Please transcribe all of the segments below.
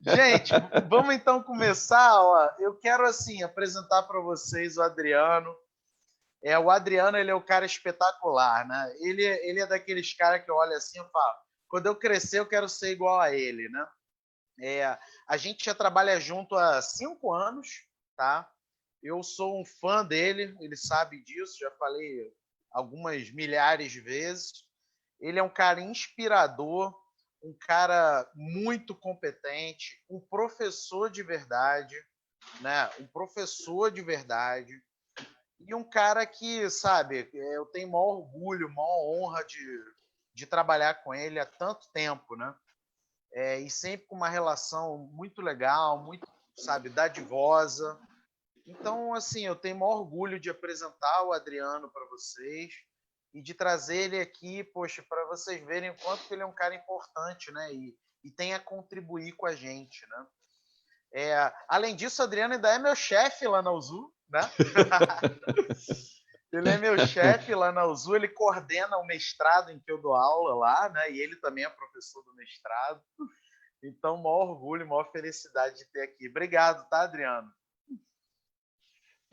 Gente, vamos então começar. Ó. Eu quero assim apresentar para vocês o Adriano. O Adriano, ele é o cara espetacular, né? Ele é daqueles caras que eu olho assim e falo, quando eu crescer eu quero ser igual a ele, né? A gente já trabalha junto há 5 anos, tá? Eu sou um fã dele, ele sabe disso, já falei algumas milhares de vezes. Ele é um cara inspirador, um cara muito competente, um professor de verdade, né? Um professor de verdade e um cara que, sabe, eu tenho maior orgulho, maior honra de trabalhar com ele há tanto tempo, né? E sempre com uma relação muito legal, muito, sabe, dadivosa. Então, assim, eu tenho maior orgulho de apresentar o Adriano para vocês e de trazer ele aqui, poxa, para vocês verem o quanto que ele é um cara importante, né? E tem a contribuir com a gente, né? Além disso, o Adriano ainda é meu chefe lá na UZU, né? Ele é meu chefe lá na UZU, ele coordena o mestrado em que eu dou aula lá, né? E ele também é professor do mestrado. Então, maior orgulho, maior felicidade de ter aqui. Obrigado, tá, Adriano?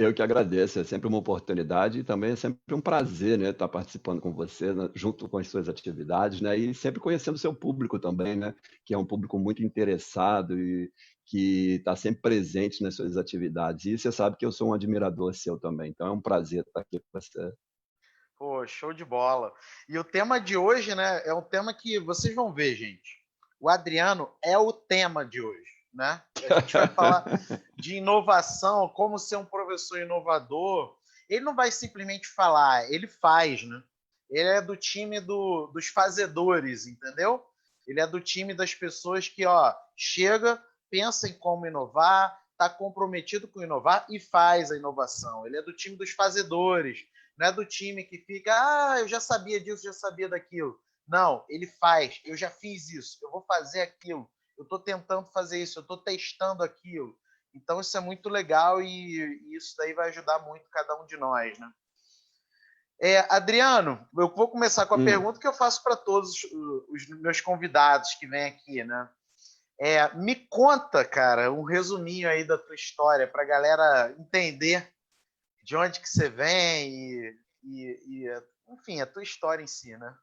Eu que agradeço, é sempre uma oportunidade e também é sempre um prazer, né, estar participando com você, né, junto com as suas atividades, né, e sempre conhecendo o seu público também, né, que é um público muito interessado e que está sempre presente nas suas atividades. E você sabe que eu sou um admirador seu também, então é um prazer estar aqui com você. Pô, show de bola. E o tema de hoje, né, é um tema que vocês vão ver, gente. O Adriano é o tema de hoje, né? A gente vai falar de inovação, como ser um professor inovador. Ele não vai simplesmente falar, ele faz, né? Ele é do time dos fazedores, entendeu? Ele é do time das pessoas que, ó, chega, pensa em como inovar, está comprometido com inovar e faz a inovação. Ele é do time dos fazedores, não é do time que fica, eu já sabia disso, já sabia daquilo. Não, ele faz, eu já fiz isso, eu vou fazer aquilo, eu estou tentando fazer isso, eu estou testando aquilo. Então isso é muito legal e isso daí vai ajudar muito cada um de nós, né? Adriano, eu vou começar com a Hum. pergunta que eu faço para todos os meus convidados que vêm aqui, né? Me conta, cara, um resuminho aí da tua história para a galera entender de onde que você vem enfim, a tua história em si, né?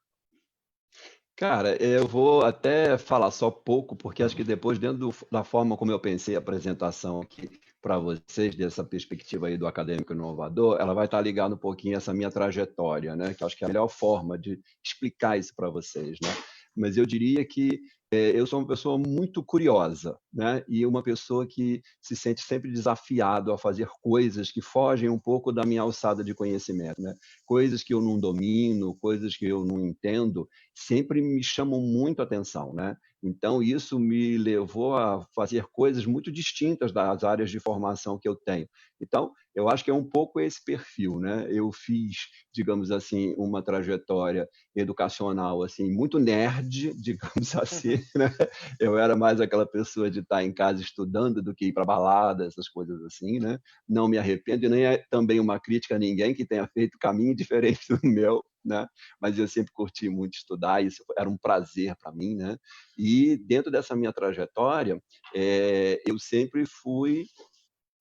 Cara, eu vou até falar só pouco, porque acho que depois, dentro da forma como eu pensei a apresentação aqui para vocês, dessa perspectiva aí do acadêmico inovador, ela vai estar ligada um pouquinho a essa minha trajetória, né? Que acho que é a melhor forma de explicar isso para vocês, né? Mas eu diria que eu sou uma pessoa muito curiosa, né? E uma pessoa que se sente sempre desafiado a fazer coisas que fogem um pouco da minha alçada de conhecimento, né? Coisas que eu não domino, coisas que eu não entendo, sempre me chamam muito a atenção, né? Então, isso me levou a fazer coisas muito distintas das áreas de formação que eu tenho. Então, eu acho que é um pouco esse perfil, né? Eu fiz, digamos assim, uma trajetória educacional assim muito nerd, digamos assim, né? Eu era mais aquela pessoa de estar em casa estudando do que ir para balada, essas coisas assim, né? Não me arrependo e nem é também uma crítica a ninguém que tenha feito caminho diferente do meu, né? Mas eu sempre curti muito estudar, isso era um prazer para mim, né? E dentro dessa minha trajetória, eu sempre fui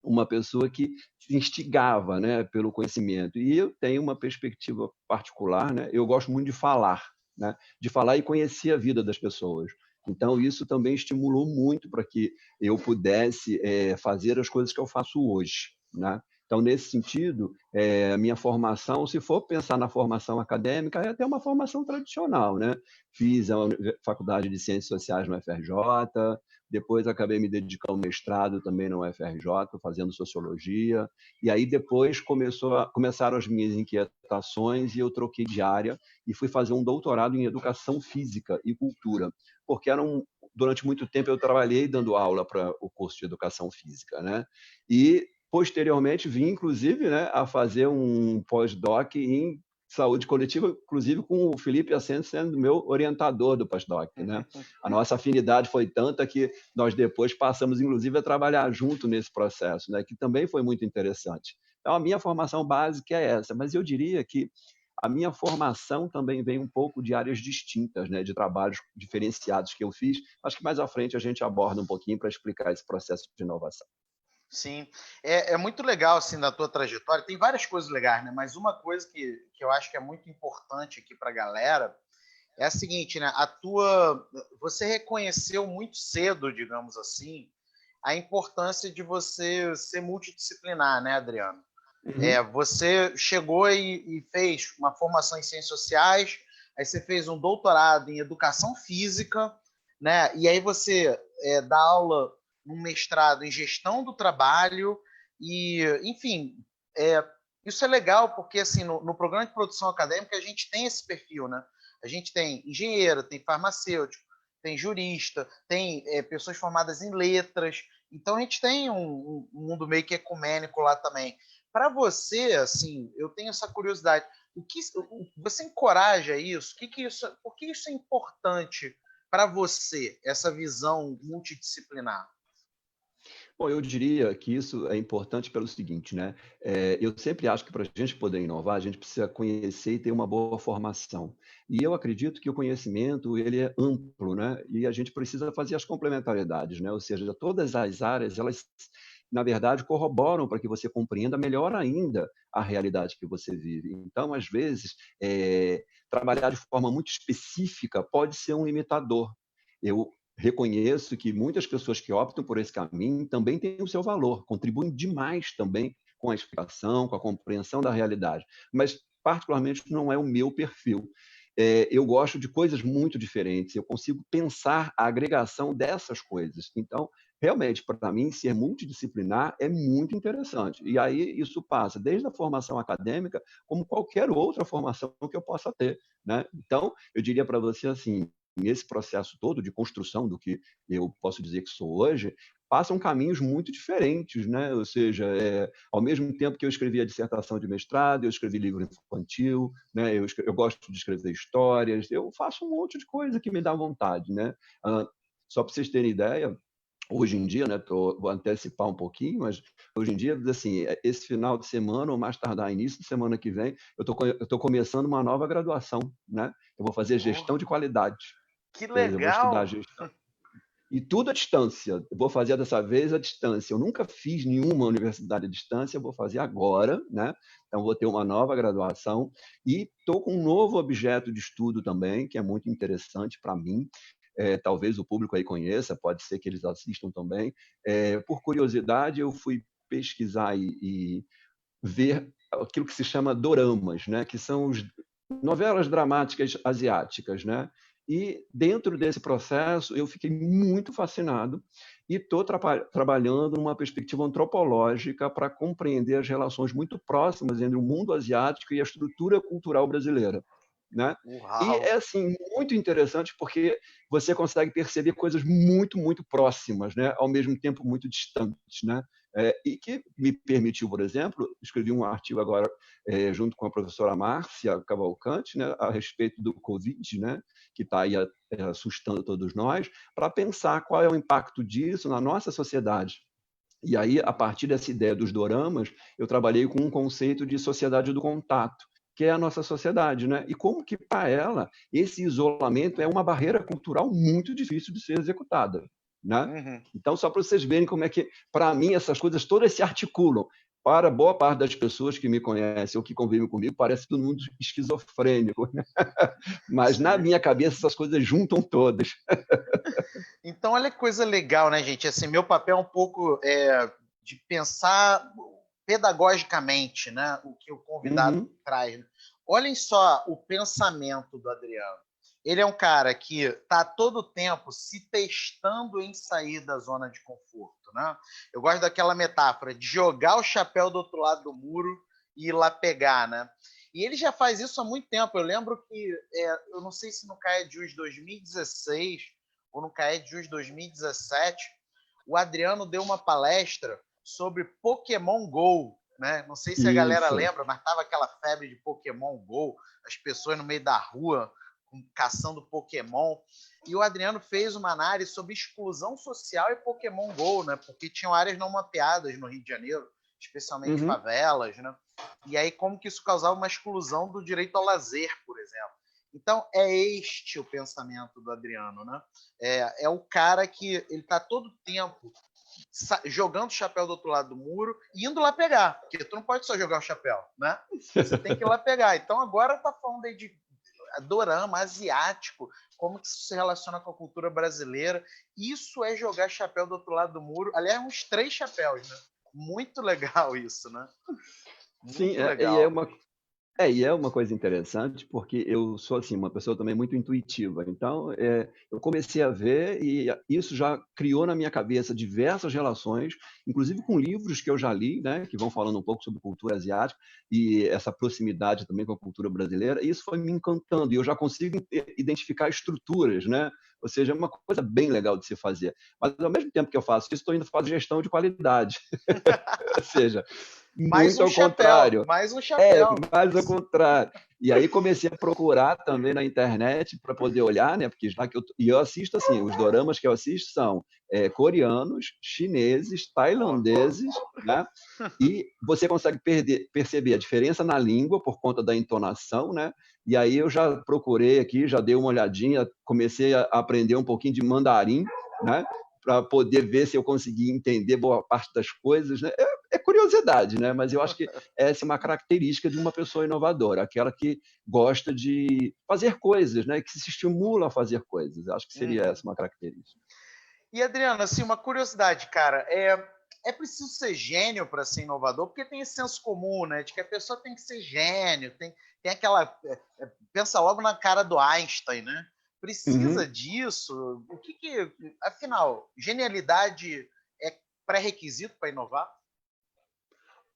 uma pessoa que se instigava, né, pelo conhecimento. E eu tenho uma perspectiva particular, né? Eu gosto muito de falar, né? De falar e conhecer a vida das pessoas. Então, isso também estimulou muito para que eu pudesse fazer as coisas que eu faço hoje, né? Então, nesse sentido, a minha formação, se for pensar na formação acadêmica, é até uma formação tradicional, né? Fiz a Faculdade de Ciências Sociais no FRJ, depois acabei me dedicando ao mestrado também no UFRJ, fazendo sociologia. E aí depois começaram as minhas inquietações e eu troquei de área e fui fazer um doutorado em educação física e cultura, porque durante muito tempo eu trabalhei dando aula para o curso de educação física, né? E posteriormente vim, inclusive, né, a fazer um pós-doc em saúde coletiva, inclusive com o Felipe Ascenso sendo meu orientador do pós-doc, né? A nossa afinidade foi tanta que nós depois passamos, inclusive, a trabalhar junto nesse processo, né? Que também foi muito interessante. Então, a minha formação básica é essa, mas eu diria que a minha formação também vem um pouco de áreas distintas, né, de trabalhos diferenciados que eu fiz. Acho que mais à frente a gente aborda um pouquinho para explicar esse processo de inovação. Sim, é muito legal, assim, da tua trajetória. Tem várias coisas legais, né? Mas uma coisa que eu acho que é muito importante aqui para a galera é a seguinte, né? Você reconheceu muito cedo, digamos assim, a importância de você ser multidisciplinar, né, Adriano? Uhum. Você chegou e fez uma formação em ciências sociais, aí você fez um doutorado em educação física, né? E aí você dá aula num mestrado em gestão do trabalho e, enfim, é, isso é legal porque assim no programa de produção acadêmica a gente tem esse perfil, né? A gente tem engenheiro, tem farmacêutico, tem jurista, tem pessoas formadas em letras. Então a gente tem um mundo meio que ecumênico lá também. Para você, assim, eu tenho essa curiosidade. Você encoraja isso? Por que isso é importante para você, essa visão multidisciplinar? Bom, eu diria que isso é importante pelo seguinte, né? Eu sempre acho que para a gente poder inovar, a gente precisa conhecer e ter uma boa formação. E eu acredito que o conhecimento ele é amplo, né? E a gente precisa fazer as complementariedades, né? Ou seja, todas as áreas, elas, na verdade, corroboram para que você compreenda melhor ainda a realidade que você vive. Então, às vezes, trabalhar de forma muito específica pode ser um limitador. Eu reconheço que muitas pessoas que optam por esse caminho também têm o seu valor, contribuem demais também com a explicação, com a compreensão da realidade, mas particularmente não é o meu perfil. Eu gosto de coisas muito diferentes, eu consigo pensar a agregação dessas coisas. Então, realmente, para mim, ser multidisciplinar é muito interessante. E aí isso passa desde a formação acadêmica, como qualquer outra formação que eu possa ter, né? Então, eu diria para você assim, nesse processo todo de construção do que eu posso dizer que sou hoje, passam caminhos muito diferentes, né? Ou seja, ao mesmo tempo que eu escrevi a dissertação de mestrado, eu escrevi livro infantil, né? Eu gosto de escrever histórias, eu faço um monte de coisa que me dá vontade, né? Ah, só para vocês terem ideia, hoje em dia, né, vou antecipar um pouquinho, mas hoje em dia, assim, esse final de semana, ou mais tardar, início de semana que vem, eu tô começando uma nova graduação, né? Eu vou fazer gestão de Oh, qualidade. que Eu vou estudar legal! gestão. E tudo à distância. Eu vou fazer dessa vez à distância. Eu nunca fiz nenhuma universidade à distância, eu vou fazer agora, né? Então, vou ter uma nova graduação e estou com um novo objeto de estudo também, que é muito interessante para mim. Talvez o público aí conheça, pode ser que eles assistam também. Por curiosidade, eu fui pesquisar e ver aquilo que se chama doramas, né? Que são os novelas dramáticas asiáticas, né? E dentro desse processo eu fiquei muito fascinado e estou trabalhando numa perspectiva antropológica para compreender as relações muito próximas entre o mundo asiático e a estrutura cultural brasileira, né? E Uau! é assim muito interessante porque você consegue perceber coisas muito, muito próximas, né? Ao mesmo tempo muito distantes, né? E que me permitiu, por exemplo, escrevi um artigo agora junto com a professora Márcia Cavalcante, né, a respeito do Covid, né, que está aí assustando todos nós, para pensar qual é o impacto disso na nossa sociedade. E aí, a partir dessa ideia dos doramas, eu trabalhei com um conceito de sociedade do contato, que é a nossa sociedade, né? E como que para ela esse isolamento é uma barreira cultural muito difícil de ser executada, né? Uhum. Então, só para vocês verem como é que, para mim, essas coisas todas se articulam. Para boa parte das pessoas que me conhecem ou que convivem comigo, parece todo mundo esquizofrênico, né? Mas na Sim. minha cabeça essas coisas juntam todas. Então, olha que coisa legal, né, gente? Assim, meu papel é um pouco de pensar pedagogicamente, né, o que o convidado Uhum. traz. Olhem só o pensamento do Adriano. Ele é um cara que está todo tempo se testando em sair da zona de conforto, né? Eu gosto daquela metáfora de jogar o chapéu do outro lado do muro e ir lá pegar, né? E ele já faz isso há muito tempo. Eu lembro que, eu não sei se no Caia Jus 2016 ou no CAE Jus 2017, o Adriano deu uma palestra sobre Pokémon Go. Né? Não sei se a galera Isso. lembra, mas tava aquela febre de Pokémon Go, as pessoas no meio da rua caçando Pokémon. E o Adriano fez uma análise sobre exclusão social e Pokémon Go, né? Porque tinham áreas não mapeadas no Rio de Janeiro. especialmente Uhum. favelas, né? E aí como que isso causava uma exclusão do direito ao lazer, por exemplo. Então, é este o pensamento do Adriano, né? É o cara que ele está todo tempo jogando o chapéu do outro lado do muro e indo lá pegar, porque tu não pode só jogar o chapéu, né? Você tem que ir lá pegar. Então, agora tá falando aí de dorama asiático, como que isso se relaciona com a cultura brasileira. Isso é jogar chapéu do outro lado do muro. Aliás, uns 3 chapéus, né? Muito legal isso, né? Sim, Muito legal. e é uma coisa interessante, porque eu sou assim uma pessoa também muito intuitiva. Então, eu comecei a ver e isso já criou na minha cabeça diversas relações, inclusive com livros que eu já li, né, que vão falando um pouco sobre cultura asiática e essa proximidade também com a cultura brasileira. E isso foi me encantando e eu já consigo identificar estruturas, né? Ou seja, é uma coisa bem legal de se fazer. Mas ao mesmo tempo que eu faço isso, estou indo fazer gestão de qualidade. Ou seja, Mais muito um ao chapéu, contrário. mais um É, chapéu. mais ao contrário. E aí comecei a procurar também na internet para poder olhar, né? Porque já que eu assisto assim, os doramas que eu assisto são coreanos, chineses, tailandeses, né? E você consegue perceber a diferença na língua por conta da entonação, né? E aí eu já procurei aqui, já dei uma olhadinha, comecei a aprender um pouquinho de mandarim, né? Para poder ver se eu conseguia entender boa parte das coisas, né? É curiosidade, né? Mas eu acho que essa é uma característica de uma pessoa inovadora, aquela que gosta de fazer coisas, né? Que se estimula a fazer coisas. Eu acho que seria Uhum. essa uma característica. E, Adriano, assim, uma curiosidade, cara, é preciso ser gênio para ser inovador, porque tem esse senso comum, né, de que a pessoa tem que ser gênio, tem aquela... pensa logo na cara do Einstein, né? Precisa Uhum. disso? Afinal, genialidade é pré-requisito para inovar?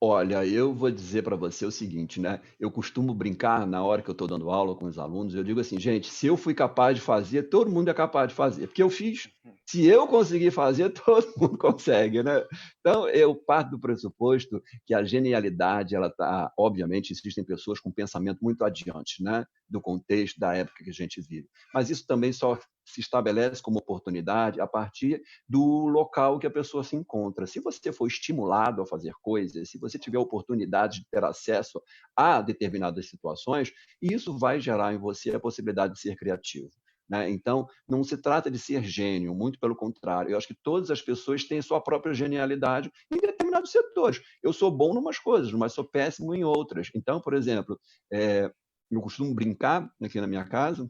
Olha, eu vou dizer para você o seguinte, né? Eu costumo brincar na hora que eu estou dando aula com os alunos, eu digo assim, gente, se eu fui capaz de fazer, todo mundo é capaz de fazer, porque eu fiz. Se eu conseguir fazer, todo mundo consegue, né? Então, eu parto do pressuposto que a genialidade, ela tá, obviamente, existem pessoas com pensamento muito adiante, né? Do contexto, da época que a gente vive. Mas isso também só se estabelece como oportunidade a partir do local que a pessoa se encontra. Se você for estimulado a fazer coisas, se você tiver oportunidade de ter acesso a determinadas situações, isso vai gerar em você a possibilidade de ser criativo. Né? Então, não se trata de ser gênio, muito pelo contrário. Eu acho que todas as pessoas têm sua própria genialidade em determinados setores. Eu sou bom em umas coisas, mas sou péssimo em outras. Então, por exemplo, eu costumo brincar aqui na minha casa,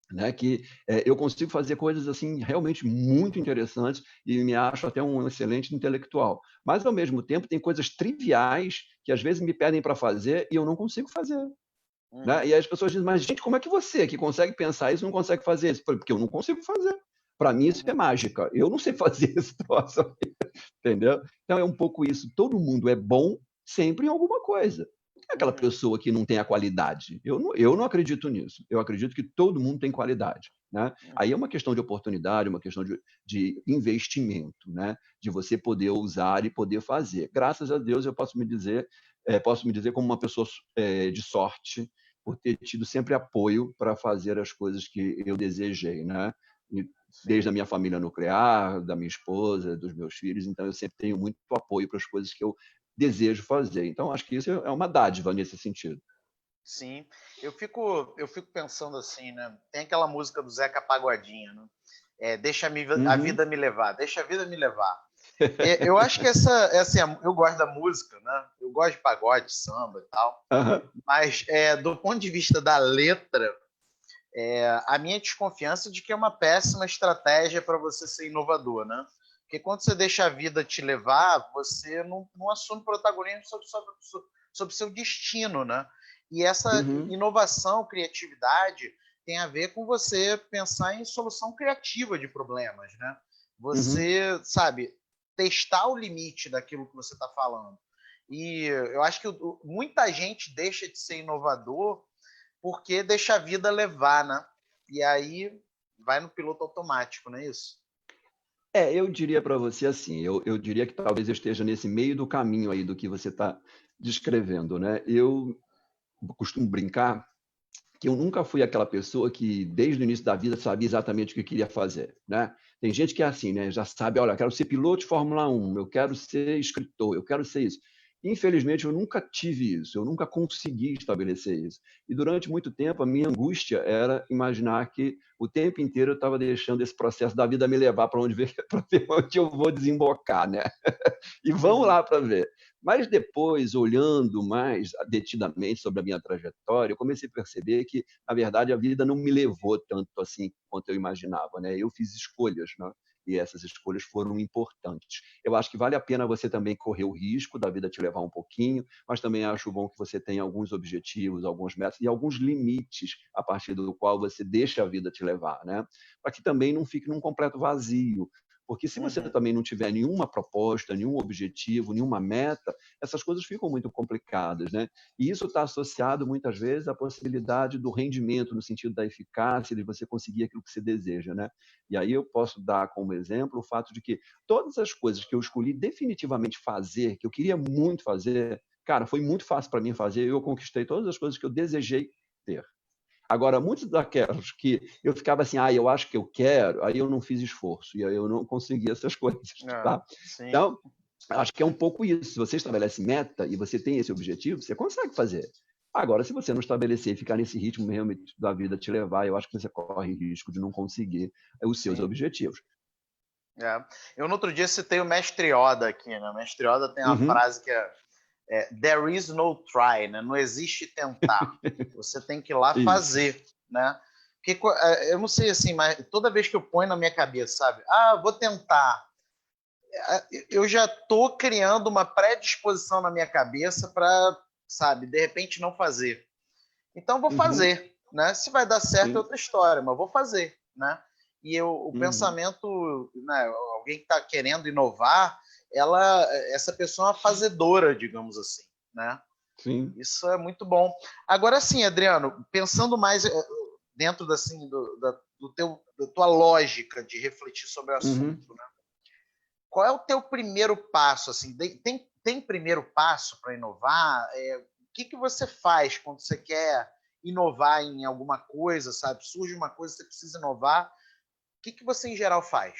né, que eu consigo fazer coisas assim realmente muito interessantes e me acho até um excelente intelectual. Mas, ao mesmo tempo, tem coisas triviais que às vezes me pedem para fazer e eu não consigo fazer. Né? Uhum. E aí as pessoas dizem, mas gente, como é que você, que consegue pensar isso, não consegue fazer isso? Porque eu não consigo fazer. Para mim, isso é Uhum. mágica. Eu não sei fazer esse troço, entendeu? Então, é um pouco isso. Todo mundo é bom sempre em alguma coisa. Não é aquela Uhum. pessoa que não tem a qualidade. Eu não acredito nisso. Eu acredito que todo mundo tem qualidade. Né? Aí é Uhum. uma questão de oportunidade, uma questão de investimento, né? De você poder usar e poder fazer. Graças a Deus, eu posso me dizer como uma pessoa de sorte, por ter tido sempre apoio para fazer as coisas que eu desejei, né? Desde a Sim. minha família nuclear, da minha esposa, dos meus filhos, então eu sempre tenho muito apoio para as coisas que eu desejo fazer. Então acho que isso é uma dádiva nesse sentido. Sim, eu fico pensando assim, né? Tem aquela música do Zeca Pagodinho, né? Deixa a Uhum. vida me levar, deixa a vida me levar. Eu acho que assim, eu gosto da música, né? Eu gosto de pagode, samba e tal, Aham. mas do ponto de vista da letra, a minha desconfiança é de que é uma péssima estratégia para você ser inovador, né? Porque quando você deixa a vida te levar, você não assume protagonismo sobre seu destino, né? E essa Uhum. inovação, criatividade, tem a ver com você pensar em solução criativa de problemas, né? Uhum. Você, sabe, testar o limite daquilo que você está falando. E eu acho que muita gente deixa de ser inovador porque deixa a vida levar, né? E aí vai no piloto automático, não é isso? Eu diria para você assim, eu diria que talvez eu esteja nesse meio do caminho aí do que você está descrevendo, né? Eu costumo brincar que eu nunca fui aquela pessoa que, desde o início da vida, sabia exatamente o que queria fazer, né? Tem gente que é assim, né? Já sabe, olha, eu quero ser piloto de Fórmula 1, eu quero ser escritor, eu quero ser isso. Infelizmente, eu nunca tive isso, eu nunca consegui estabelecer isso. E durante muito tempo, a minha angústia era imaginar que o tempo inteiro eu estava deixando esse processo da vida me levar para onde, para ver onde eu vou desembocar, né? E vamos Uhum. lá para ver. Mas depois, olhando mais detidamente sobre a minha trajetória, eu comecei a perceber que, na verdade, a vida não me levou tanto assim quanto eu imaginava, né? Eu fiz escolhas, né? E essas escolhas foram importantes. Eu acho que vale a pena você também correr o risco da vida te levar um pouquinho, mas também acho bom que você tenha alguns objetivos, alguns métodos e alguns limites a partir do qual você deixa a vida te levar, né? Para que também não fique num completo vazio. Porque se você Uhum. também não tiver nenhuma proposta, nenhum objetivo, nenhuma meta, essas coisas ficam muito complicadas, né? E isso está associado muitas vezes à possibilidade do rendimento, no sentido da eficácia, de você conseguir aquilo que você deseja, né? E aí eu posso dar como exemplo o fato de que todas as coisas que eu escolhi definitivamente fazer, que eu queria muito fazer, cara, foi muito fácil para mim fazer, eu conquistei todas as coisas que eu desejei ter. Agora, muitas daquelas que eu ficava assim, eu acho que eu quero, aí eu não fiz esforço, e aí eu não consegui essas coisas, tá? Sim. Então, acho que é um pouco isso. Se você estabelece meta e você tem esse objetivo, você consegue fazer. Agora, se você não estabelecer e ficar nesse ritmo realmente da vida te levar, eu acho que você corre risco de não conseguir os seus Sim. objetivos. É. Eu no outro dia citei o Mestre Yoda aqui, né? O Mestre Yoda tem uma Uhum. frase que é There is no try, né? Não existe tentar. Você tem que ir lá Isso. fazer, né? Porque eu não sei assim, mas toda vez que eu ponho na minha cabeça, sabe? Vou tentar. Eu já tô criando uma predisposição na minha cabeça para, sabe, de repente não fazer. Então vou Uhum. fazer, né? Se vai dar certo é Sim. outra história, mas vou fazer, né? E o Uhum. pensamento, né, alguém que está querendo inovar, essa pessoa é uma fazedora, digamos assim, né? Sim. Isso é muito bom. Agora sim, Adriano, pensando mais dentro assim, da tua lógica de refletir sobre o Uhum. assunto, né? Qual é o teu primeiro passo? Assim, tem primeiro passo para inovar? O que você faz quando você quer inovar em alguma coisa, sabe? Surge uma coisa, você precisa inovar. O que você, em geral, faz?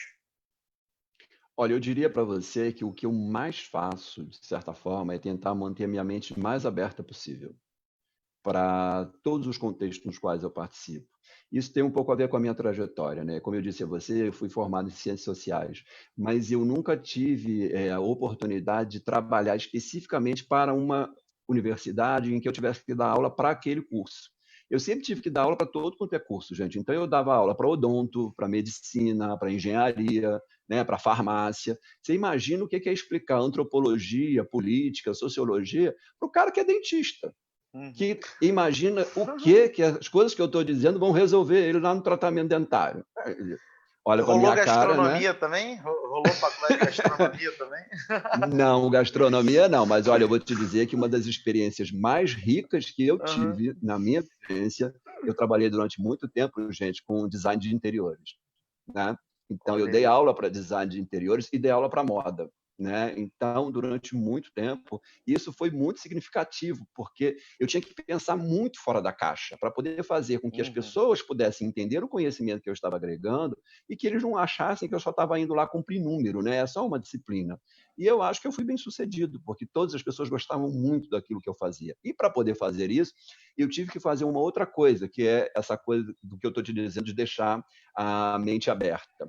Olha, eu diria para você que o que eu mais faço, de certa forma, é tentar manter a minha mente mais aberta possível para todos os contextos nos quais eu participo. Isso tem um pouco a ver com a minha trajetória, né? Como eu disse a você, eu fui formado em ciências sociais, mas eu nunca tive a oportunidade de trabalhar especificamente para uma universidade em que eu tivesse que dar aula para aquele curso. Eu sempre tive que dar aula para todo quanto é curso, gente. Então eu dava aula para odonto, para medicina, para engenharia, né, para farmácia. Você imagina o que é explicar antropologia, política, sociologia para o cara que é dentista, Uhum. que imagina o que as coisas que eu estou dizendo vão resolver ele lá no tratamento dentário. Ele olha para Rolou minha cara, né? gastronomia também? Rolou faculdade de gastronomia também? Não, gastronomia não, mas olha, eu vou te dizer que uma das experiências mais ricas que eu Uhum. tive na minha vivência, eu trabalhei durante muito tempo, gente, com design de interiores, né? Então eu Olha dei aí. aula para design de interiores e dei aula para moda, né? Então, durante muito tempo, isso foi muito significativo, porque eu tinha que pensar muito fora da caixa para poder fazer com que as Uhum. pessoas pudessem entender o conhecimento que eu estava agregando e que eles não achassem que eu só estava indo lá cumprir número, né? É só uma disciplina. E eu acho que eu fui bem sucedido, porque todas as pessoas gostavam muito daquilo que eu fazia. E para poder fazer isso, eu tive que fazer uma outra coisa, que é essa coisa do que eu estou te dizendo, de deixar a mente aberta.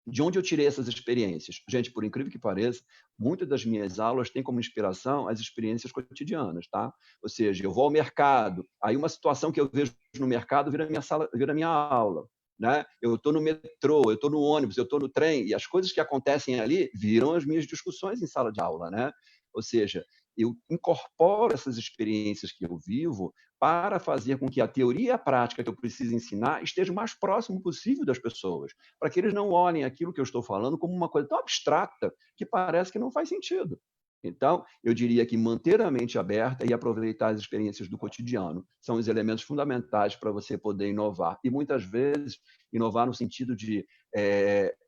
De onde eu tirei essas experiências? Gente, por incrível que pareça, muitas das minhas aulas têm como inspiração as experiências cotidianas, tá? Ou seja, eu vou ao mercado, aí uma situação que eu vejo no mercado vira minha sala, vira minha aula, né? Eu estou no metrô, eu estou no ônibus, eu estou no trem, e as coisas que acontecem ali viram as minhas discussões em sala de aula, né? Ou seja, eu incorporo essas experiências que eu vivo para fazer com que a teoria e a prática que eu preciso ensinar esteja o mais próximo possível das pessoas, para que eles não olhem aquilo que eu estou falando como uma coisa tão abstrata que parece que não faz sentido. Então, eu diria que manter a mente aberta e aproveitar as experiências do cotidiano são os elementos fundamentais para você poder inovar. E muitas vezes, inovar no sentido de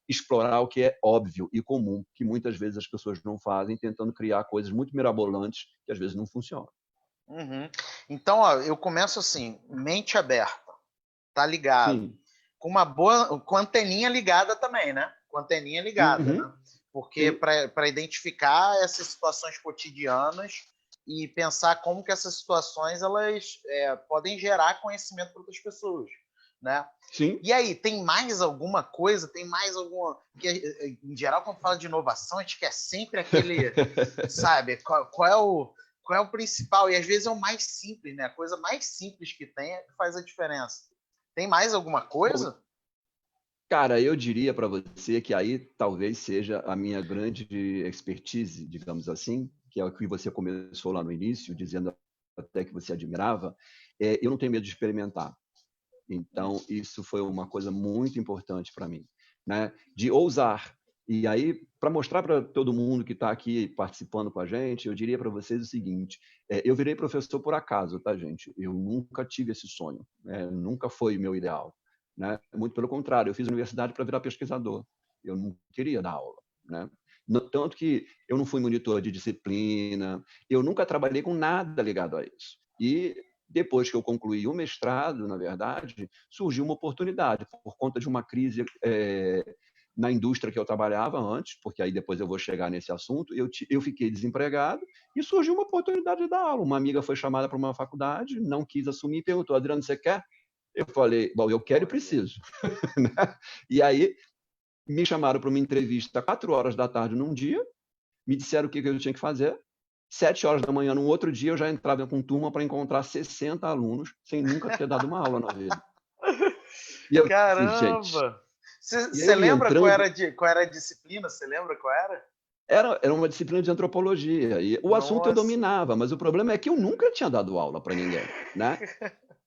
explorar o que é óbvio e comum, que muitas vezes as pessoas não fazem, tentando criar coisas muito mirabolantes que às vezes não funcionam. Uhum. Então, ó, eu começo assim, mente aberta, tá ligado? Sim. Com uma boa, com a anteninha ligada também, né? Com a anteninha ligada, né? Uhum. porque para identificar essas situações cotidianas e pensar como que essas situações elas podem gerar conhecimento para outras pessoas, né? Sim. E aí, tem mais alguma coisa? Tem mais alguma... Que, em geral, quando fala de inovação, a gente quer sempre aquele... sabe? Qual é o principal? E às vezes é o mais simples, né? A coisa mais simples que tem é que faz a diferença. Tem mais alguma coisa? Cara, eu diria para você que aí talvez seja a minha grande expertise, digamos assim, que é o que você começou lá no início, dizendo até que você admirava. Eu não tenho medo de experimentar. Então, isso foi uma coisa muito importante para mim, né? De ousar. E aí, para mostrar para todo mundo que está aqui participando com a gente, eu diria para vocês o seguinte: eu virei professor por acaso, tá, gente? Eu nunca tive esse sonho, né? Nunca foi meu ideal, né? Muito pelo contrário, eu fiz universidade para virar pesquisador. Eu não queria dar aula, né? Tanto que eu não fui monitor de disciplina, eu nunca trabalhei com nada ligado a isso. E depois que eu concluí o mestrado, na verdade, surgiu uma oportunidade por conta de uma crise na indústria que eu trabalhava antes, porque aí depois eu vou chegar nesse assunto. Eu fiquei desempregado e surgiu uma oportunidade de dar aula. Uma amiga foi chamada para uma faculdade, não quis assumir, perguntou: Adriano, você quer? Eu falei: bom, eu quero e preciso. E aí me chamaram para uma entrevista 4 horas da tarde num dia, me disseram o que eu tinha que fazer. 7 horas da manhã, no outro dia, eu já entrava com turma para encontrar 60 alunos, sem nunca ter dado uma aula na vida. E eu disse, gente... Caramba! E aí Você eu ia lembra entrando... qual era a disciplina? Você lembra qual era? Era uma disciplina de antropologia. E o assunto eu Nossa! dominava, mas o problema é que eu nunca tinha dado aula para ninguém, né?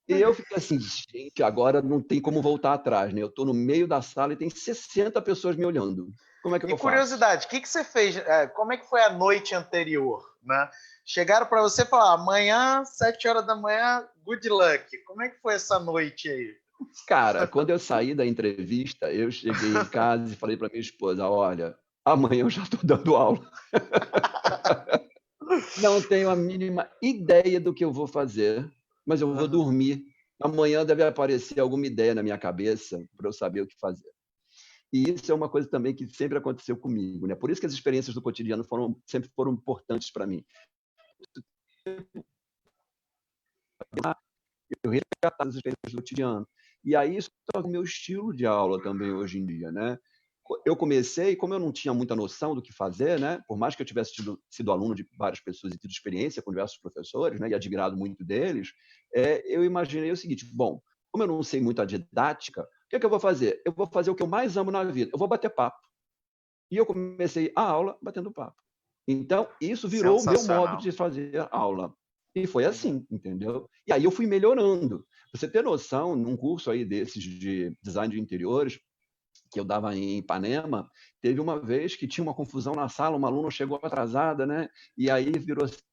E eu fiquei assim, gente, agora não tem como voltar atrás, né? Eu estou no meio da sala e tem 60 pessoas me olhando. Como é que E eu faço? curiosidade, o que você fez? Como é que foi a noite anterior? Né? Chegaram para você e falaram: amanhã, 7 horas da manhã, good luck. Como é que foi essa noite aí? Cara, quando eu saí da entrevista, eu cheguei em casa e falei para minha esposa: olha, amanhã eu já estou dando aula. Não tenho a mínima ideia do que eu vou fazer, mas eu vou Uhum. dormir. Amanhã deve aparecer alguma ideia na minha cabeça para eu saber o que fazer. E isso é uma coisa também que sempre aconteceu comigo, né? Por isso que as experiências do cotidiano sempre foram importantes para mim. Eu resgatar as experiências do cotidiano. E aí isso é o meu estilo de aula também hoje em dia, né? Eu comecei, como eu não tinha muita noção do que fazer, né? Por mais que eu tivesse sido aluno de várias pessoas e tido experiência com diversos professores, né? E admirado muito deles, eu imaginei o seguinte: bom, como eu não sei muito a didática, o que é que eu vou fazer? Eu vou fazer o que eu mais amo na vida. Eu vou bater papo. E eu comecei a aula batendo papo. Então, isso virou o meu modo Sensacional. de fazer aula. E foi Uhum. assim, entendeu? E aí eu fui melhorando. Você ter noção, num curso aí desses de design de interiores, que eu dava em Ipanema, teve uma vez que tinha uma confusão na sala, uma aluna chegou atrasada, né? E aí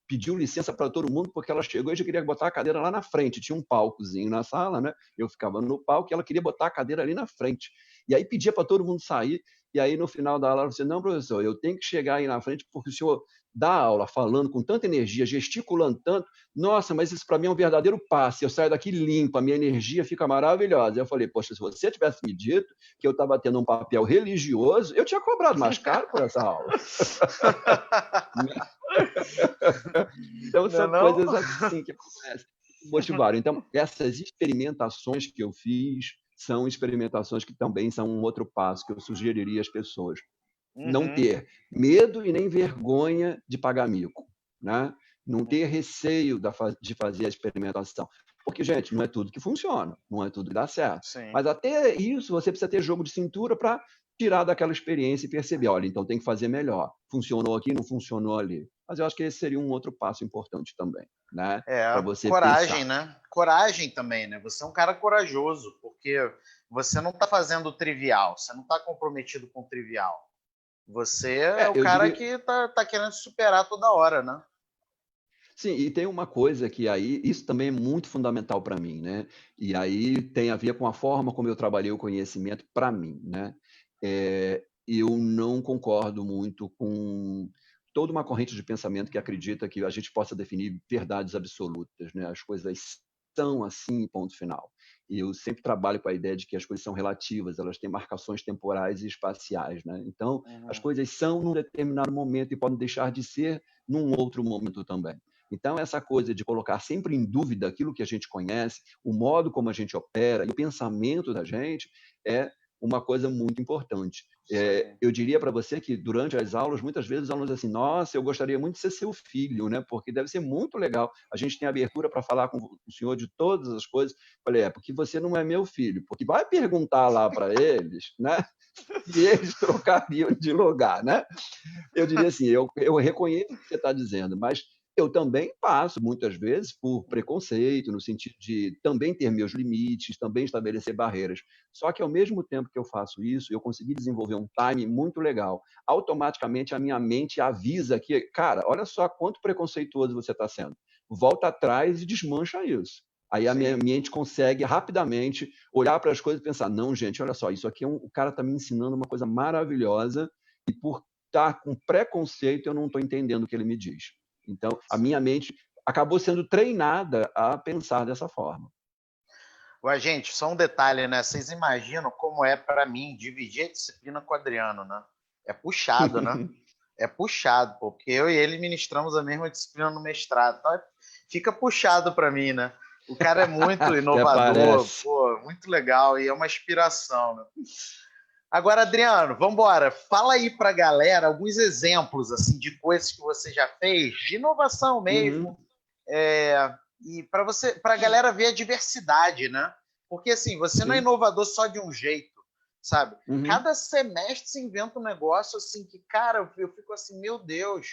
pediu licença para todo mundo porque ela chegou e já queria botar a cadeira lá na frente. Tinha um palcozinho na sala, né? Eu ficava no palco e ela queria botar a cadeira ali na frente. E aí pedia para todo mundo sair. E aí no final da aula ela disse: não, professor, eu tenho que chegar aí na frente porque o senhor dá aula falando com tanta energia, gesticulando tanto. Nossa, mas isso para mim é um verdadeiro passe. Eu saio daqui limpo, a minha energia fica maravilhosa. Eu falei: poxa, se você tivesse me dito que eu estava tendo um papel religioso, eu tinha cobrado mais caro por essa aula. Então, Não, é são não? coisas assim que acontecem, que motivaram. Então, essas experimentações que eu fiz são experimentações que também são um outro passo que eu sugeriria às pessoas. Não Uhum. ter medo e nem vergonha de pagar mico, né? Não ter receio de fazer a experimentação. Porque, gente, não é tudo que funciona, não é tudo que dá certo. Sim. Mas até isso você precisa ter jogo de cintura para tirar daquela experiência e perceber: olha, então tem que fazer melhor. Funcionou aqui, não funcionou ali. Mas eu acho que esse seria um outro passo importante também, né? Para você Coragem, pensar. né? Coragem também, né? Você é um cara corajoso, porque você não está fazendo o trivial, você não está comprometido com o trivial. Você é o Eu cara diria, que tá querendo se superar toda hora, né? sim, e tem uma coisa que aí, isso também é muito fundamental para mim, né? E aí tem a ver com a forma como eu trabalhei o conhecimento para mim, né? Eu não concordo muito com toda uma corrente de pensamento que acredita que a gente possa definir verdades absolutas, né? As coisas são assim, ponto final. E eu sempre trabalho com a ideia de que as coisas são relativas, elas têm marcações temporais e espaciais, né? Então, as Uhum. coisas são num determinado momento e podem deixar de ser num outro momento também. Então, essa coisa de colocar sempre em dúvida aquilo que a gente conhece, o modo como a gente opera e o pensamento da gente é uma coisa muito importante. Sim. Eu diria para você que durante as aulas, muitas vezes os alunos dizem assim, nossa, eu gostaria muito de ser seu filho, né? Porque deve ser muito legal. A gente tem abertura para falar com o senhor de todas as coisas. Falei, porque você não é meu filho. Porque vai perguntar lá para eles, né? Se eles trocariam de lugar, né? Eu diria assim, eu reconheço o que você está dizendo, mas eu também passo, muitas vezes, por preconceito, no sentido de também ter meus limites, também estabelecer barreiras. Só que, ao mesmo tempo que eu faço isso, eu consegui desenvolver um time muito legal. Automaticamente, a minha mente avisa que, cara, olha só quanto preconceituoso você está sendo. Volta atrás e desmancha isso. Aí a minha Sim. mente consegue rapidamente olhar para as coisas e pensar, não, gente, olha só, isso aqui o cara está me ensinando uma coisa maravilhosa e por estar com preconceito eu não estou entendendo o que ele me diz. Então, a minha mente acabou sendo treinada a pensar dessa forma. Ué, gente, só um detalhe, né? Vocês imaginam como é para mim dividir a disciplina com o Adriano, né? É puxado, né? É puxado, pô, porque eu e ele ministramos a mesma disciplina no mestrado. Então fica puxado para mim, né? O cara é muito Até inovador, parece. pô, muito legal e é uma inspiração, né? Agora, Adriano, vamos embora. Fala aí para a galera alguns exemplos assim de coisas que você já fez, de inovação Uhum, mesmo, e para a galera ver a diversidade, né? Porque assim, você não é sim. inovador só de um jeito, sabe? Uhum. Cada semestre se inventa um negócio assim que, cara, eu fico assim, meu Deus,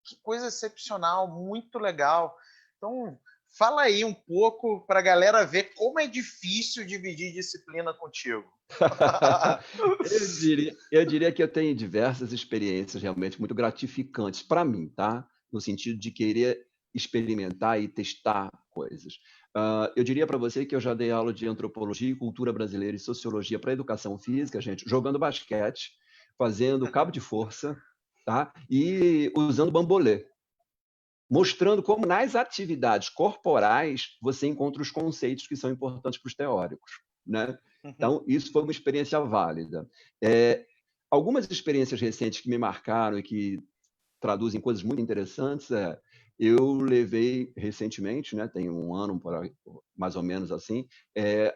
que coisa excepcional, muito legal. Então, fala aí um pouco para a galera ver como é difícil dividir disciplina contigo. Eu diria que eu tenho diversas experiências realmente muito gratificantes para mim, tá? No sentido de querer experimentar e testar coisas. Eu diria para você que eu já dei aula de antropologia e cultura brasileira e sociologia para educação física, gente, jogando basquete, fazendo cabo de força, tá? E usando bambolê, mostrando como nas atividades corporais você encontra os conceitos que são importantes para os teóricos, né? Então, isso foi uma experiência válida. É, algumas experiências recentes que me marcaram e que traduzem coisas muito interessantes eu levei recentemente, né, tem um ano mais ou menos assim,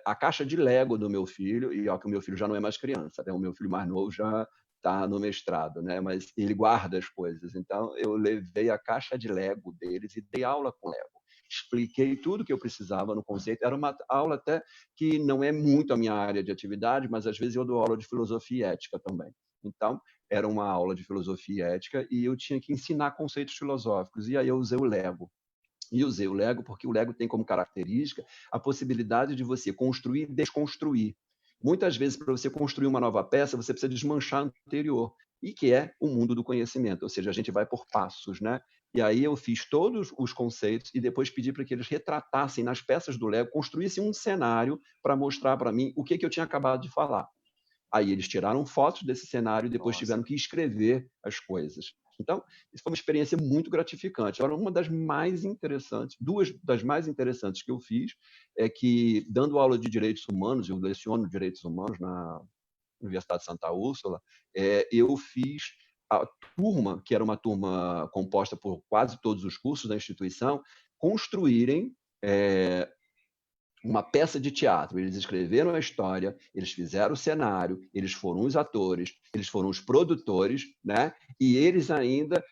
a caixa de Lego do meu filho, e ó, que o meu filho já não é mais criança, né, o meu filho mais novo já está no mestrado, né, mas ele guarda as coisas. Então, eu levei a caixa de Lego deles e dei aula com Lego. Expliquei tudo que eu precisava no conceito. Era uma aula até que não é muito a minha área de atividade, mas às vezes eu dou aula de filosofia e ética também. Então, era uma aula de filosofia e ética e eu tinha que ensinar conceitos filosóficos. E aí eu usei o Lego. E usei o Lego porque o Lego tem como característica a possibilidade de você construir e desconstruir. Muitas vezes, para você construir uma nova peça, você precisa desmanchar a anterior, e que é o mundo do conhecimento, ou seja, a gente vai por passos, né? E aí eu fiz todos os conceitos e depois pedi para que eles retratassem nas peças do Lego, construíssem um cenário para mostrar para mim o que eu tinha acabado de falar. Aí eles tiraram fotos desse cenário e depois Nossa. tiveram que escrever as coisas. Então, isso foi uma experiência muito gratificante. Agora, uma das mais interessantes, duas das mais interessantes que eu fiz, é que, dando aula de direitos humanos, eu leciono direitos humanos na Universidade de Santa Úrsula, eu fiz a turma, que era uma turma composta por quase todos os cursos da instituição, construírem uma peça de teatro. Eles escreveram a história, eles fizeram o cenário, eles foram os atores, eles foram os produtores, né? E eles ainda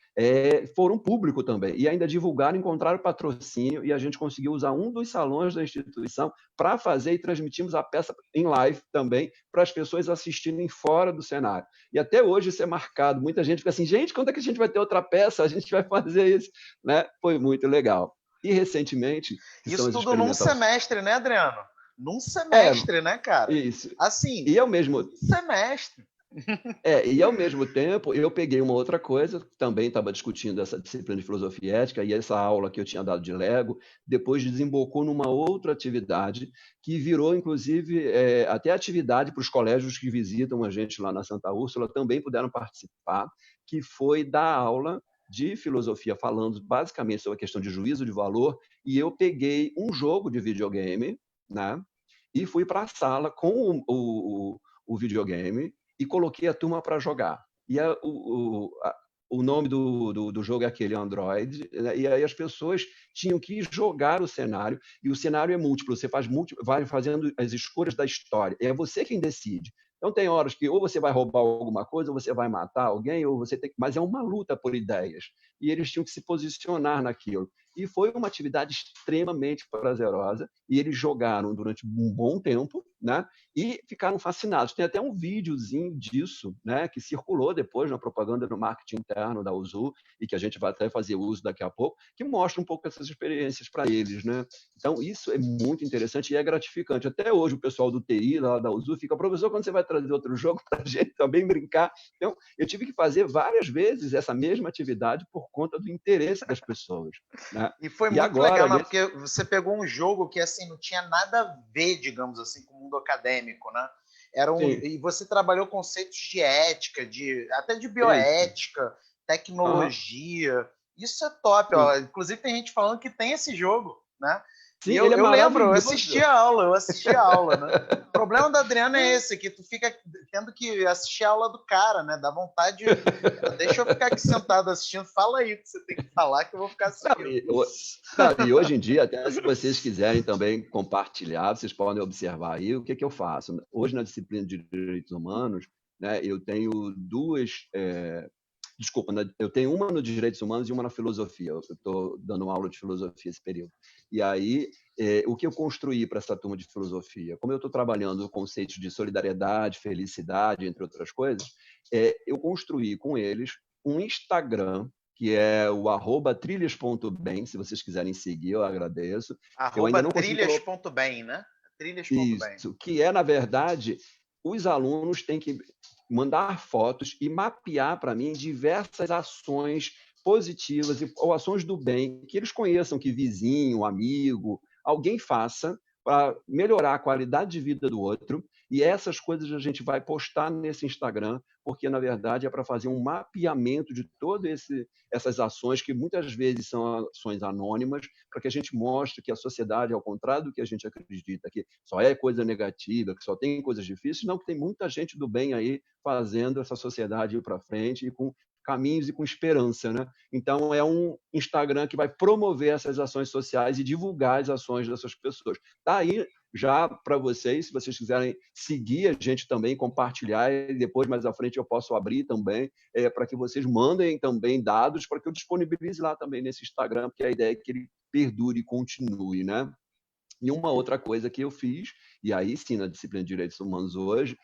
foram público também. E ainda divulgaram, encontraram patrocínio, e a gente conseguiu usar um dos salões da instituição para fazer e transmitimos a peça em live também, para as pessoas assistirem fora do cenário. E até hoje isso é marcado. Muita gente fica assim, gente, quando é que a gente vai ter outra peça? A gente vai fazer isso, né? Foi muito legal. E recentemente, que são Isso as tudo num experimentações. semestre, né, Adriano? Num É, semestre, né, cara? isso. Assim, E ao mesmo, um semestre. e ao mesmo tempo, eu peguei uma outra coisa, também estava discutindo essa disciplina de filosofia e ética, e essa aula que eu tinha dado de Lego, depois desembocou numa outra atividade, que virou, inclusive, até atividade para os colégios que visitam a gente lá na Santa Úrsula, também puderam participar, que foi dar aula de filosofia, falando basicamente sobre a questão de juízo de valor, e eu peguei um jogo de videogame, né? e fui para a sala com o videogame e coloquei a turma para jogar. E o nome do jogo é aquele Android, né? E aí as pessoas tinham que jogar o cenário, e o cenário é múltiplo, você vai fazendo as escolhas da história, é você quem decide. Então tem horas que ou você vai roubar alguma coisa, ou você vai matar alguém, ou você tem que... Mas é uma luta por ideias, e eles tinham que se posicionar naquilo. E foi uma atividade extremamente prazerosa, e eles jogaram durante um bom tempo, né? E ficaram fascinados. Tem até um videozinho disso, né, que circulou depois na propaganda no marketing interno da Uzu, e que a gente vai até fazer uso daqui a pouco, que mostra um pouco essas experiências para eles, né? Então, isso é muito interessante e é gratificante. Até hoje, o pessoal do TI lá da Uzu fica: professor, quando você vai trazer outro jogo para a gente também brincar? Então, eu tive que fazer várias vezes essa mesma atividade por conta do interesse das pessoas, né? E foi E muito agora, legal, né? Porque você pegou um jogo que assim não tinha nada a ver, digamos assim, com o mundo acadêmico, né? sim, E você trabalhou conceitos de ética, até de isso, bioética, aham, tecnologia. Isso é top, sim. ó. Inclusive tem gente falando que tem esse jogo, né? Sim, E ele é eu lembro, maravilhoso. eu assisti a aula, né? O problema da Adriana é esse, que tu fica tendo que assistir a aula do cara, né? Dá vontade. Deixa eu ficar aqui sentado assistindo. Fala aí o que você tem que falar que eu vou ficar Não, assistindo. não, e hoje em dia, até se vocês quiserem também compartilhar, vocês podem observar aí o que, que eu faço. Hoje, na disciplina de Direitos Humanos, né, eu tenho duas. Desculpa, né, eu tenho uma no Direitos Humanos e uma na Filosofia. Eu estou dando uma aula de Filosofia esse período. E aí, o que eu construí para essa turma de Filosofia? Como eu estou trabalhando conceitos de solidariedade, felicidade, entre outras coisas, eu construí com eles um Instagram que é o @trilhas.bem. Se vocês quiserem seguir, eu agradeço. Eu ainda não consegui colocar Trilhas.bem, né? Trilhas.bem. isso, que é, na verdade, os alunos têm que mandar fotos e mapear para mim diversas ações positivas ou ações do bem que eles conheçam, que vizinho, amigo, alguém faça para melhorar a qualidade de vida do outro. E essas coisas a gente vai postar nesse Instagram, porque na verdade é para fazer um mapeamento de todas essas ações que muitas vezes são ações anônimas, para que a gente mostre que a sociedade, ao contrário do que a gente acredita, que só é coisa negativa, que só tem coisas difíceis, não, que tem muita gente do bem aí fazendo essa sociedade ir para frente e com caminhos e com esperança, né? Então é um Instagram que vai promover essas ações sociais e divulgar as ações dessas pessoas. Tá aí já para vocês, se vocês quiserem seguir a gente também, compartilhar, e depois mais à frente eu posso abrir também, para que vocês mandem também dados para que eu disponibilize lá também nesse Instagram, porque a ideia é que ele perdure e continue, né? E uma outra coisa que eu fiz, e aí sim, na disciplina de Direitos Humanos hoje,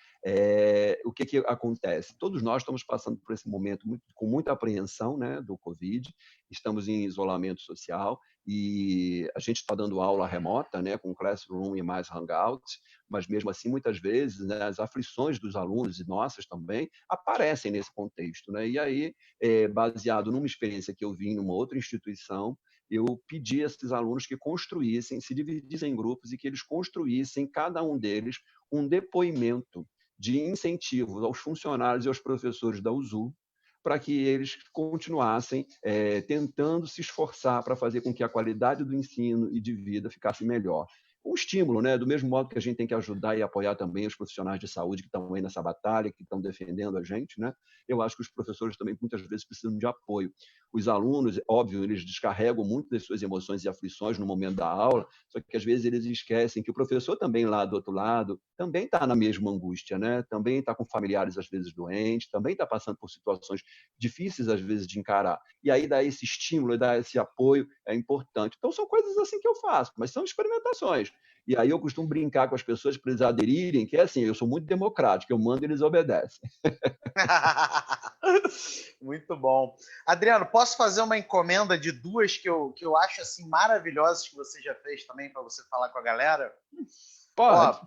o que, que acontece? Todos nós estamos passando por esse momento com muita apreensão, né, do Covid, estamos em isolamento social, e a gente está dando aula remota, né, com Classroom e mais Hangouts, mas mesmo assim, muitas vezes, né, as aflições dos alunos e nossas também aparecem nesse contexto. Né? E aí, baseado numa experiência que eu vi em uma outra instituição, eu pedi a esses alunos que construíssem, se dividissem em grupos e que eles construíssem, cada um deles, um depoimento de incentivo aos funcionários e aos professores da USU, para que eles continuassem tentando se esforçar para fazer com que a qualidade do ensino e de vida ficasse melhor. Um estímulo, né? Do mesmo modo que a gente tem que ajudar e apoiar também os profissionais de saúde que estão aí nessa batalha, que estão defendendo a gente, né? Eu acho que os professores também muitas vezes precisam de apoio. Os alunos, óbvio, eles descarregam muito das suas emoções e aflições no momento da aula, só que às vezes eles esquecem que o professor também lá do outro lado também está na mesma angústia, né? Também está com familiares às vezes doentes, também está passando por situações difíceis às vezes de encarar. E aí dar esse estímulo, dar esse apoio é importante. Então são coisas assim que eu faço, mas são experimentações. E aí eu costumo brincar com as pessoas para eles aderirem, que é assim, eu sou muito democrático, eu mando e eles obedecem. Muito bom. Adriano, posso fazer uma encomenda de duas que eu acho assim maravilhosas que você já fez também para você falar com a galera? Pode.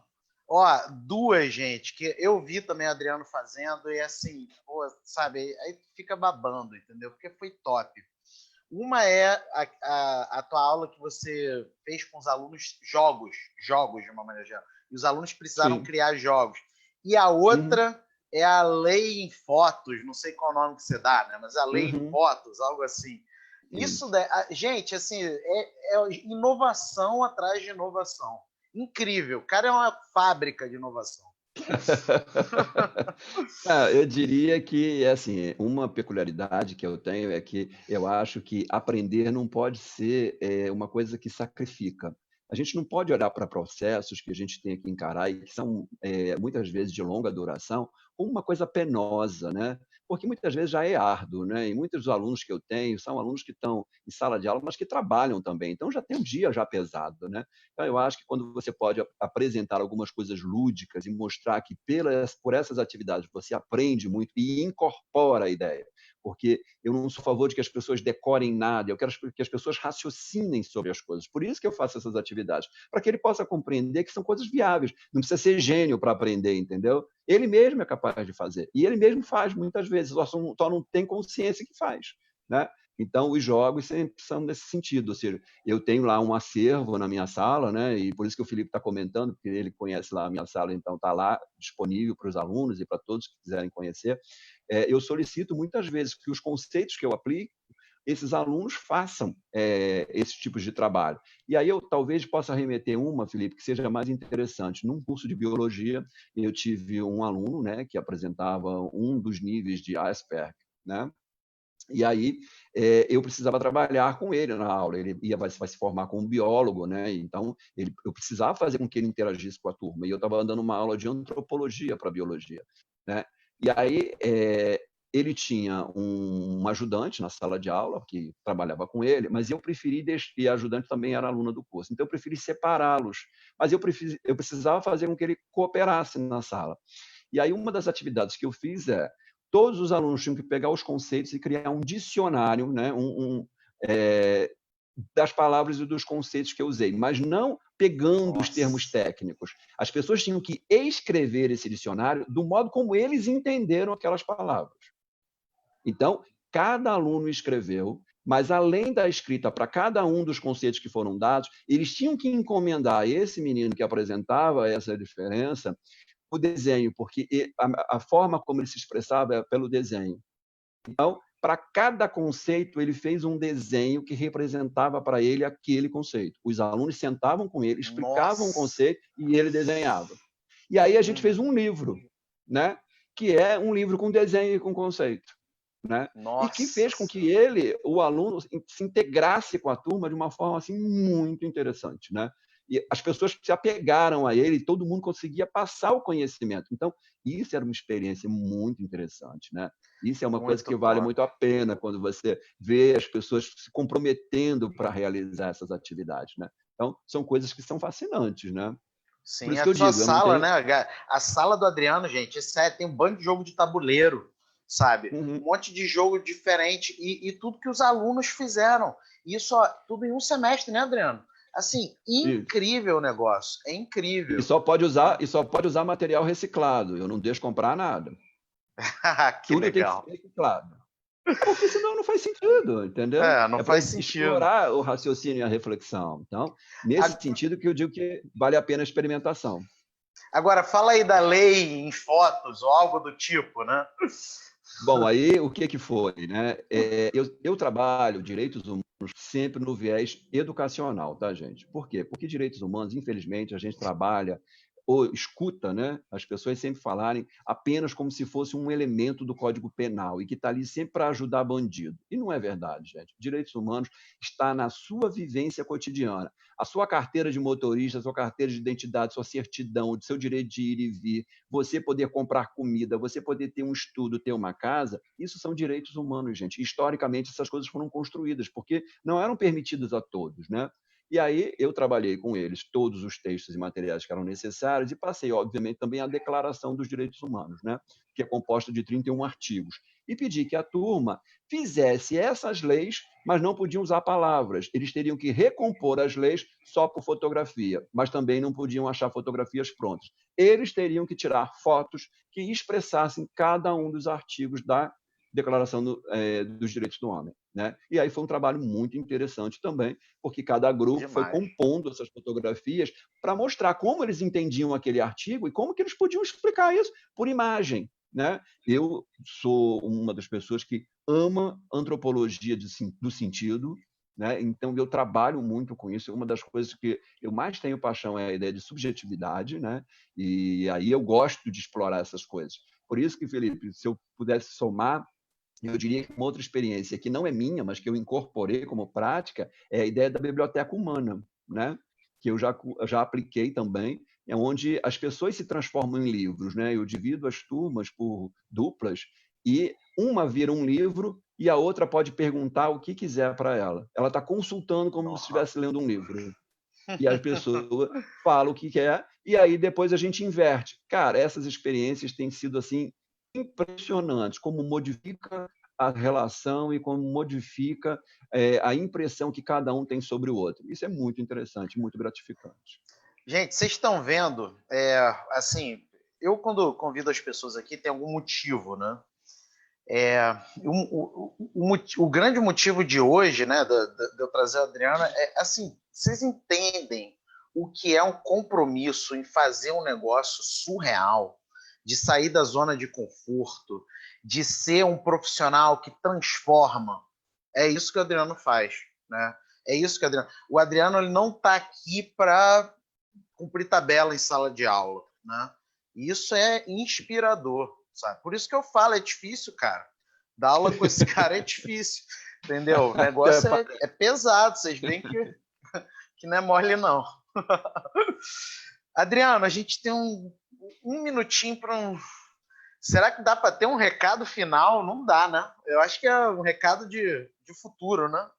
Ó, ó, duas, gente, que eu vi também o Adriano fazendo e assim, pô, sabe, aí fica babando, entendeu? Porque foi top. Uma é a tua aula que você fez com os alunos, jogos de uma maneira geral. E os alunos precisaram Sim. criar jogos. E a Uhum. outra é a lei em fotos, não sei qual é o nome que você dá, né? Mas a lei em Uhum. fotos, algo assim. Isso, Isso. gente, assim, é inovação atrás de inovação. incrível. O cara é uma fábrica de inovação. Eu diria que, assim, uma peculiaridade que eu tenho é que eu acho que aprender não pode ser uma coisa que sacrifica. A gente não pode olhar para processos que a gente tem que encarar e que são, muitas vezes, de longa duração, como uma coisa penosa, né? Porque muitas vezes já é árduo, né? E muitos dos alunos que eu tenho são alunos que estão em sala de aula, mas que trabalham também. Então, já tem um dia já pesado, né? Então, eu acho que quando você pode apresentar algumas coisas lúdicas e mostrar que por essas atividades você aprende muito e incorpora a ideia, porque eu não sou a favor de que as pessoas decorem nada, eu quero que as pessoas raciocinem sobre as coisas. Por isso que eu faço essas atividades, para que ele possa compreender que são coisas viáveis. Não precisa ser gênio para aprender, entendeu? Ele mesmo é capaz de fazer. E ele mesmo faz muitas vezes, só não tem consciência que faz, né? Então, os jogos sempre são nesse sentido, ou seja, eu tenho lá um acervo na minha sala, né? E por isso que o Felipe está comentando, porque ele conhece lá a minha sala, então está lá disponível para os alunos e para todos que quiserem conhecer. Eu solicito muitas vezes que os conceitos que eu aplico, esses alunos façam esses tipos de trabalho. E aí eu talvez possa remeter uma, Felipe, que seja mais interessante. Num curso de biologia, eu tive um aluno, né, que apresentava um dos níveis de Asperger, né? E aí eu precisava trabalhar com ele na aula. Ele vai se formar como biólogo, né? Então eu precisava fazer com que ele interagisse com a turma. E eu estava dando uma aula de antropologia para biologia, né? E aí ele tinha um ajudante na sala de aula que trabalhava com ele, mas eu preferi e a ajudante também era aluna do curso. Então eu preferi separá-los, mas eu precisava fazer com que ele cooperasse na sala. E aí uma das atividades que eu fiz todos os alunos tinham que pegar os conceitos e criar um dicionário, né? Das palavras e dos conceitos que eu usei, mas não pegando os termos técnicos. As pessoas tinham que escrever esse dicionário do modo como eles entenderam aquelas palavras. Então, cada aluno escreveu, mas além da escrita para cada um dos conceitos que foram dados, eles tinham que encomendar a esse menino que apresentava essa diferença o desenho, porque a forma como ele se expressava é pelo desenho. Então, para cada conceito, ele fez um desenho que representava para ele aquele conceito. Os alunos sentavam com ele, explicavam o conceito e ele desenhava. E aí a gente fez um livro, né? Que é um livro com desenho e com conceito. Né? E que fez com que o aluno, se integrasse com a turma de uma forma assim, muito interessante. Né? E as pessoas se apegaram a ele, e todo mundo conseguia passar o conhecimento. Então, isso era uma experiência muito interessante. Né? Isso é uma coisa que vale muito a pena quando você vê as pessoas se comprometendo para realizar essas atividades. Né? Então, são coisas que são fascinantes. Né? Sim, por isso a que eu sua digo, sala, tenho... né? A sala do Adriano, gente, tem um bando de jogo de tabuleiro, sabe? Uhum. Um monte de jogo diferente e tudo que os alunos fizeram. Isso ó, tudo em um semestre, né, Adriano? Assim, incrível o negócio. É incrível. E só pode usar material reciclado. Eu não deixo comprar nada. Que Tudo legal. tem que ser reciclado. Porque senão não faz sentido, entendeu? Não para faz sentido. explorar o raciocínio e a reflexão. Então, nesse sentido que eu digo que vale a pena a experimentação. Agora, fala aí da lei em fotos ou algo do tipo, né? Bom, aí o que foi, né? Eu trabalho direitos humanos sempre no viés educacional, tá, gente? Por quê? Porque direitos humanos, infelizmente, a gente trabalha ou escuta, né, as pessoas sempre falarem apenas como se fosse um elemento do Código Penal e que está ali sempre para ajudar bandido. E não é verdade, gente. Direitos humanos está na sua vivência cotidiana. A sua carteira de motorista, a sua carteira de identidade, sua certidão, o seu direito de ir e vir, você poder comprar comida, você poder ter um estudo, ter uma casa, isso são direitos humanos, gente. Historicamente, essas coisas foram construídas, porque não eram permitidas a todos, né? E aí eu trabalhei com eles todos os textos e materiais que eram necessários e passei, obviamente, também a Declaração dos Direitos Humanos, né? Que é composta de 31 artigos. E pedi que a turma fizesse essas leis, mas não podiam usar palavras. Eles teriam que recompor as leis só por fotografia, mas também não podiam achar fotografias prontas. Eles teriam que tirar fotos que expressassem cada um dos artigos da Declaração dos Direitos do Homem. Né? E aí foi um trabalho muito interessante também, porque cada grupo foi compondo essas fotografias para mostrar como eles entendiam aquele artigo e como que eles podiam explicar isso por imagem. Né? Eu sou uma das pessoas que ama antropologia do sentido, né? Então, eu trabalho muito com isso. Uma das coisas que eu mais tenho paixão é a ideia de subjetividade, né? E aí eu gosto de explorar essas coisas. Por isso que, Felipe, se eu pudesse somar, eu diria que uma outra experiência que não é minha, mas que eu incorporei como prática, é a ideia da biblioteca humana, né? Que eu já apliquei também, é onde as pessoas se transformam em livros, né? Eu divido as turmas por duplas e uma vira um livro e a outra pode perguntar o que quiser para ela. Ela está consultando como se Porra. estivesse lendo um livro. E as pessoas falam o que quer e aí depois a gente inverte. Cara, essas experiências têm sido assim impressionantes, como modifica a relação e como modifica a impressão que cada um tem sobre o outro. Isso é muito interessante, muito gratificante. Gente, vocês estão vendo, assim, eu quando convido as pessoas aqui tem algum motivo, né? O grande motivo de hoje, né, de eu trazer a Adriana, é assim, vocês entendem o que é um compromisso em fazer um negócio surreal, de sair da zona de conforto, de ser um profissional que transforma. É isso que o Adriano faz, né? É isso que o Adriano. O Adriano ele não está aqui para cumprir tabela em sala de aula, né? Isso é inspirador, sabe? Por isso que eu falo, é difícil, cara. Dar aula com esse cara é difícil, entendeu? O negócio é pesado, vocês veem que não é mole, não. Adriano, a gente tem um minutinho para um. Será que dá para ter um recado final? Não dá, né? Eu acho que é um recado de futuro, né?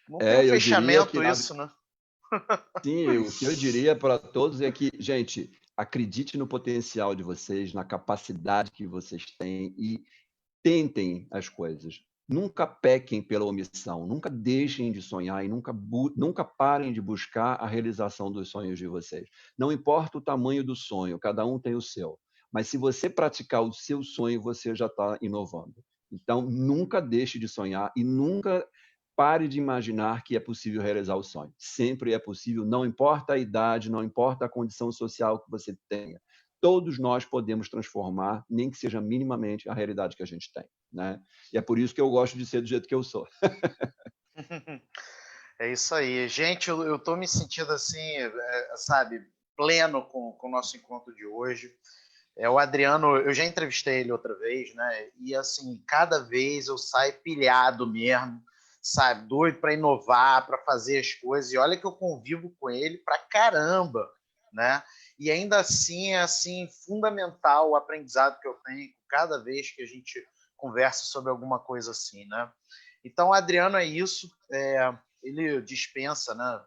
Não tem um Eu diria que fechamento isso, né? sim, o que eu diria para todos é que, gente, acredite no potencial de vocês, na capacidade que vocês têm e tentem as coisas. Nunca pequem pela omissão, nunca deixem de sonhar e nunca parem de buscar a realização dos sonhos de vocês. Não importa o tamanho do sonho, cada um tem o seu. Mas se você praticar o seu sonho, você já está inovando. Então, nunca deixe de sonhar e nunca pare de imaginar que é possível realizar o sonho. Sempre é possível, não importa a idade, não importa a condição social que você tenha. Todos nós podemos transformar, nem que seja minimamente, a realidade que a gente tem, né? E é por isso que eu gosto de ser do jeito que eu sou. É isso aí. Gente, eu tô me sentindo assim, sabe, pleno com o nosso encontro de hoje. O Adriano, eu já entrevistei ele outra vez, né? E assim, cada vez eu saio pilhado mesmo, sabe? Doido para inovar, para fazer as coisas. E olha que eu convivo com ele pra caramba, né? E ainda assim é assim fundamental o aprendizado que eu tenho cada vez que a gente conversa sobre alguma coisa assim, né? Então, o Adriano é isso. Ele dispensa, né,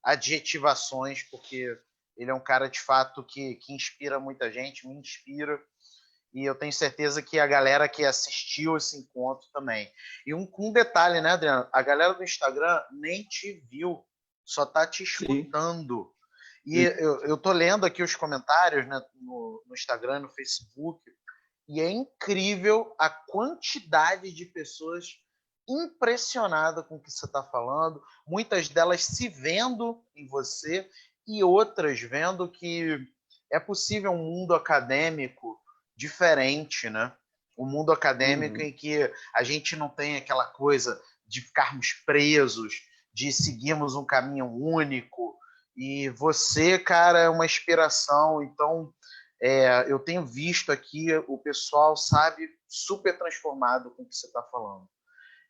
adjetivações, porque ele é um cara, de fato, que inspira muita gente, me inspira, e eu tenho certeza que a galera que assistiu esse encontro também. E um detalhe, né, Adriano? A galera do Instagram nem te viu, só tá te Sim. escutando. E eu tô lendo aqui os comentários, né, no Instagram, no Facebook, e é incrível a quantidade de pessoas impressionada com o que você está falando, muitas delas se vendo em você e outras vendo que é possível um mundo acadêmico diferente, né? Um mundo acadêmico Uhum. em que a gente não tem aquela coisa de ficarmos presos, de seguirmos um caminho único. E você, cara, é uma inspiração. Então, eu tenho visto aqui o pessoal, sabe, super transformado com o que você está falando.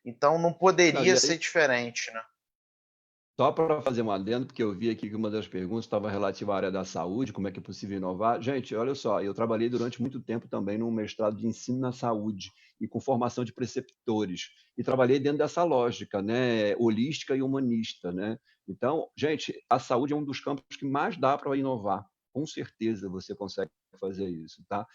Então não Não, poderia e ser aí, diferente, né? só para fazer um adendo, porque eu vi aqui que uma das perguntas estava relativa à área da saúde, como é que é possível inovar. Gente, olha só, eu trabalhei durante muito tempo também no mestrado de ensino na saúde e com formação de preceptores. E trabalhei dentro dessa lógica, né, holística e humanista, né? Então, gente, a saúde é um dos campos que mais dá para inovar. Com certeza você consegue fazer isso, tá?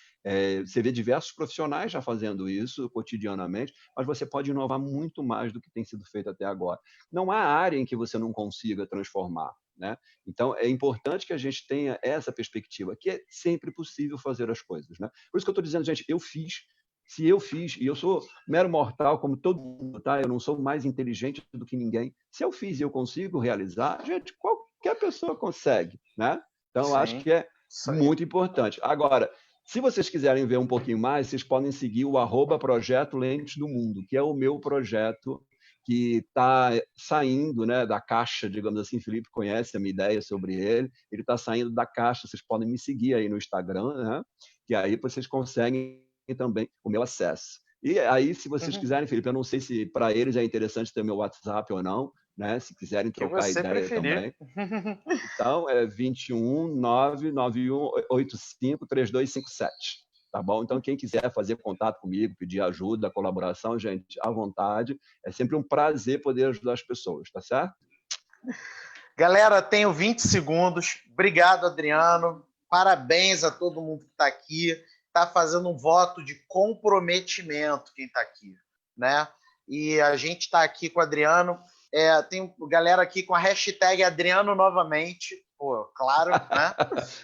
Você vê diversos profissionais já fazendo isso cotidianamente, mas você pode inovar muito mais do que tem sido feito até agora. Não há área em que você não consiga transformar, né? Então, é importante que a gente tenha essa perspectiva, que é sempre possível fazer as coisas, né? Por isso que eu estou dizendo, gente, eu fiz. Se eu fiz, e eu sou mero mortal, como todo mundo, tá? Eu não sou mais inteligente do que ninguém. Se eu fiz e eu consigo realizar, gente, qualquer pessoa consegue, né? Então, eu acho Sim, que é isso aí. muito importante. Agora, se vocês quiserem ver um pouquinho mais, vocês podem seguir o @projeto Lentes do Mundo, que é o meu projeto que está saindo, né, da caixa, digamos assim. Felipe conhece a minha ideia sobre ele. Ele está saindo da caixa. Vocês podem me seguir aí no Instagram, né? Que aí vocês conseguem também o meu acesso. E aí, se vocês quiserem, Felipe, eu não sei se para eles é interessante ter o meu WhatsApp ou não, né? Se quiserem Que trocar você ideia preferir. também. Então, é 21 991 85 3257. Tá bom? Então, quem quiser fazer contato comigo, pedir ajuda, colaboração, gente, à vontade. É sempre um prazer poder ajudar as pessoas, tá certo? Galera, tenho 20 segundos. Obrigado, Adriano. Parabéns a todo mundo que está aqui. Está fazendo um voto de comprometimento quem está aqui, né? E a gente está aqui com o Adriano. Tem galera aqui com a hashtag Adriano novamente. Pô, claro, né?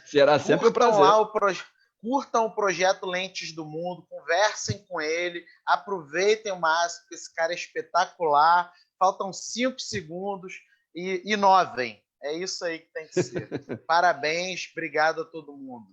Será sempre um Curtam prazer. lá curtam o projeto Lentes do Mundo, conversem com ele, aproveitem o máximo, porque esse cara é espetacular. Faltam 5 segundos e inovem. É isso aí que tem que ser. Parabéns, obrigado a todo mundo.